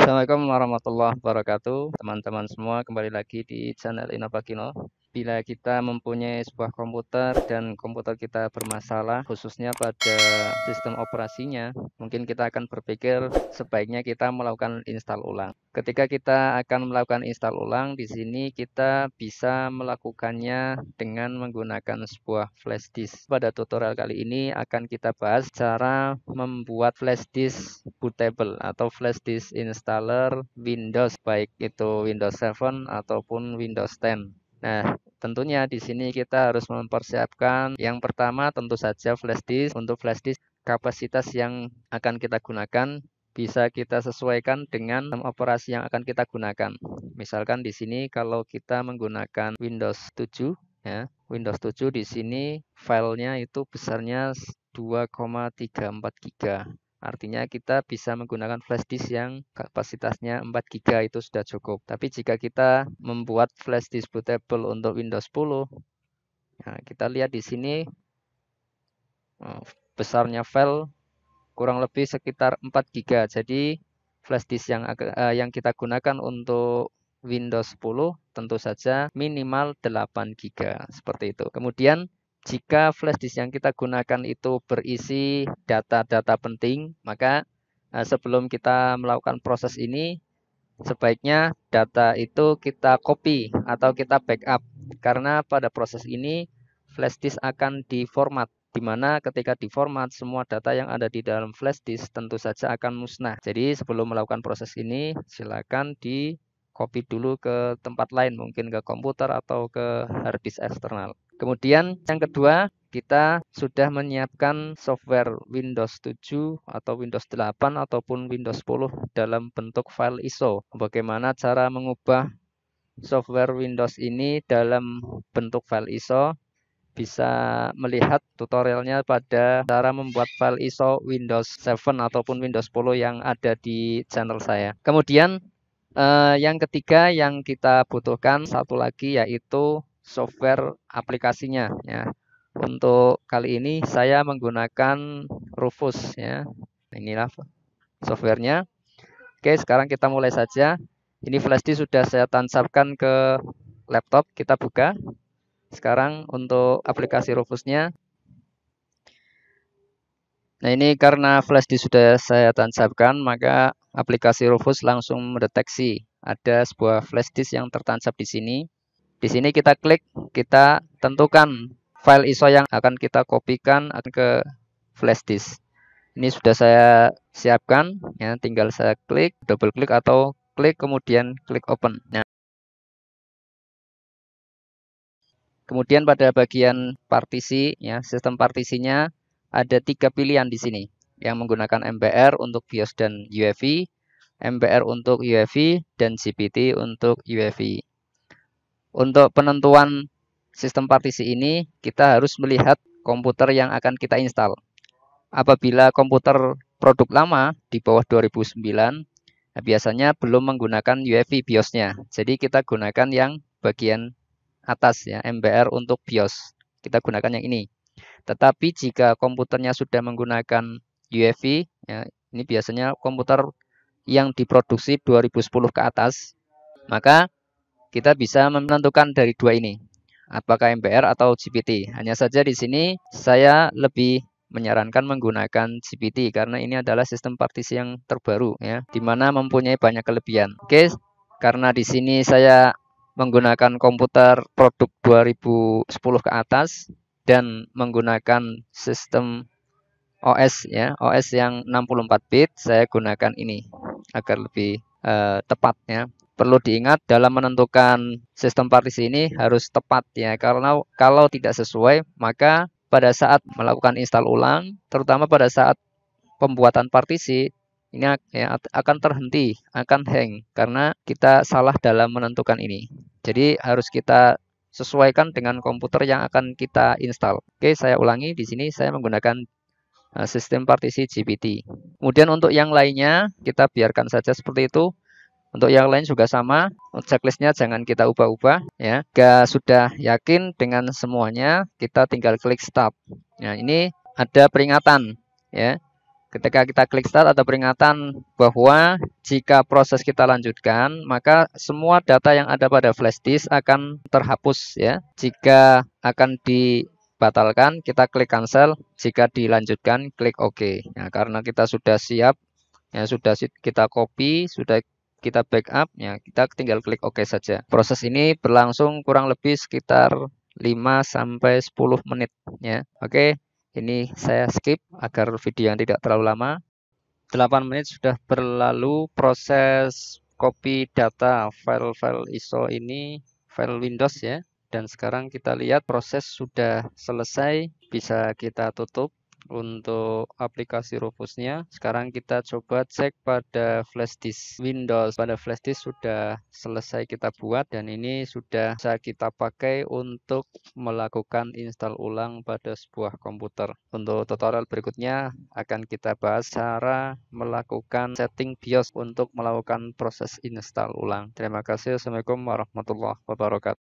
Assalamualaikum warahmatullahi wabarakatuh. Teman-teman semua, kembali lagi di channel Innopakino. Bila kita mempunyai sebuah komputer dan komputer kita bermasalah, khususnya pada sistem operasinya, mungkin kita akan berpikir sebaiknya kita melakukan install ulang. Ketika kita akan melakukan install ulang, di sini kita bisa melakukannya dengan menggunakan sebuah flash disk. Pada tutorial kali ini akan kita bahas cara membuat flash disk bootable atau flash disk installer Windows, baik itu Windows 7 ataupun Windows 10. Nah, tentunya di sini kita harus mempersiapkan yang pertama tentu saja flash disk. Untuk flash disk, kapasitas yang akan kita gunakan bisa kita sesuaikan dengan sistem operasi yang akan kita gunakan. Misalkan di sini kalau kita menggunakan Windows 7 ya, Windows 7 di sini filenya itu besarnya 2,34 GB. Artinya kita bisa menggunakan flash disk yang kapasitasnya 4 GB itu sudah cukup. Tapi jika kita membuat flash disk bootable untuk Windows 10, nah kita lihat di sini besarnya file kurang lebih sekitar 4 GB. Jadi flash disk yang kita gunakan untuk Windows 10 tentu saja minimal 8 GB seperti itu. Kemudian jika flash disk yang kita gunakan itu berisi data-data penting, maka sebelum kita melakukan proses ini, sebaiknya data itu kita copy atau kita backup. Karena pada proses ini, flash disk akan diformat, di mana ketika diformat, semua data yang ada di dalam flash disk tentu saja akan musnah. Jadi sebelum melakukan proses ini, silakan di copy dulu ke tempat lain, mungkin ke komputer atau ke hard disk eksternal. Kemudian yang kedua, kita sudah menyiapkan software Windows 7 atau Windows 8 ataupun Windows 10 dalam bentuk file ISO. Bagaimana cara mengubah software Windows ini dalam bentuk file ISO? Bisa melihat tutorialnya pada cara membuat file ISO Windows 7 ataupun Windows 10 yang ada di channel saya. Kemudian yang ketiga yang kita butuhkan satu lagi yaitu software aplikasinya ya. Untuk kali ini saya menggunakan Rufus ya. Inilah softwarenya. Oke, sekarang kita mulai saja. Ini flash disk sudah saya tancapkan ke laptop, kita buka. Sekarang untuk aplikasi Rufusnya. Nah, ini karena flash disk sudah saya tancapkan, maka aplikasi Rufus langsung mendeteksi ada sebuah flash disk yang tertancap di sini. Di sini kita klik, kita tentukan file ISO yang akan kita kopikan ke flash disk. Ini sudah saya siapkan, ya, tinggal saya klik, double klik atau klik kemudian klik open. Nah, kemudian pada bagian partisi, ya, sistem partisinya ada 3 pilihan di sini, yang menggunakan MBR untuk BIOS dan UEFI, MBR untuk UEFI, dan GPT untuk UEFI. Untuk penentuan sistem partisi ini, kita harus melihat komputer yang akan kita install. Apabila komputer produk lama di bawah 2009, nah biasanya belum menggunakan UEFI BIOS-nya. Jadi kita gunakan yang bagian atas ya, MBR untuk BIOS. Kita gunakan yang ini. Tetapi jika komputernya sudah menggunakan UEFI, ya, ini biasanya komputer yang diproduksi 2010 ke atas, maka kita bisa menentukan dari dua ini, apakah MBR atau GPT. Hanya saja di sini saya lebih menyarankan menggunakan GPT karena ini adalah sistem partisi yang terbaru ya, di mana mempunyai banyak kelebihan. Oke, karena di sini saya menggunakan komputer produk 2010 ke atas dan menggunakan sistem OS ya, OS yang 64 bit, saya gunakan ini agar lebih tepat ya. Perlu diingat dalam menentukan sistem partisi ini harus tepat ya, karena kalau tidak sesuai maka pada saat melakukan install ulang, terutama pada saat pembuatan partisi, ini ya, akan terhenti, akan hang karena kita salah dalam menentukan ini. Jadi harus kita sesuaikan dengan komputer yang akan kita install. Oke, saya ulangi di sini saya menggunakan sistem partisi GPT. Kemudian untuk yang lainnya kita biarkan saja seperti itu. Untuk yang lain juga sama, checklistnya jangan kita ubah-ubah ya. Jika sudah yakin dengan semuanya, kita tinggal klik stop. Nah, ini ada peringatan ya. Ketika kita klik start ada peringatan bahwa jika proses kita lanjutkan, maka semua data yang ada pada flash disk akan terhapus ya. Jika akan dibatalkan, kita klik cancel. Jika dilanjutkan, klik OK. Nah, karena kita sudah siap, ya sudah kita copy, sudah kita backup, ya kita tinggal klik OK saja. Proses ini berlangsung kurang lebih sekitar 5-10 menit ya. Oke. Ini saya skip agar video yang tidak terlalu lama. 8 menit sudah berlalu proses copy data file-file ISO ini, file Windows ya. Dan sekarang kita lihat proses sudah selesai, bisa kita tutup untuk aplikasi Rufusnya. Sekarang kita coba cek pada flash disk Windows. Pada flash disk sudah selesai kita buat dan ini sudah bisa kita pakai untuk melakukan install ulang pada sebuah komputer. Untuk tutorial berikutnya akan kita bahas cara melakukan setting BIOS untuk melakukan proses install ulang. Terima kasih. Assalamualaikum warahmatullahi wabarakatuh.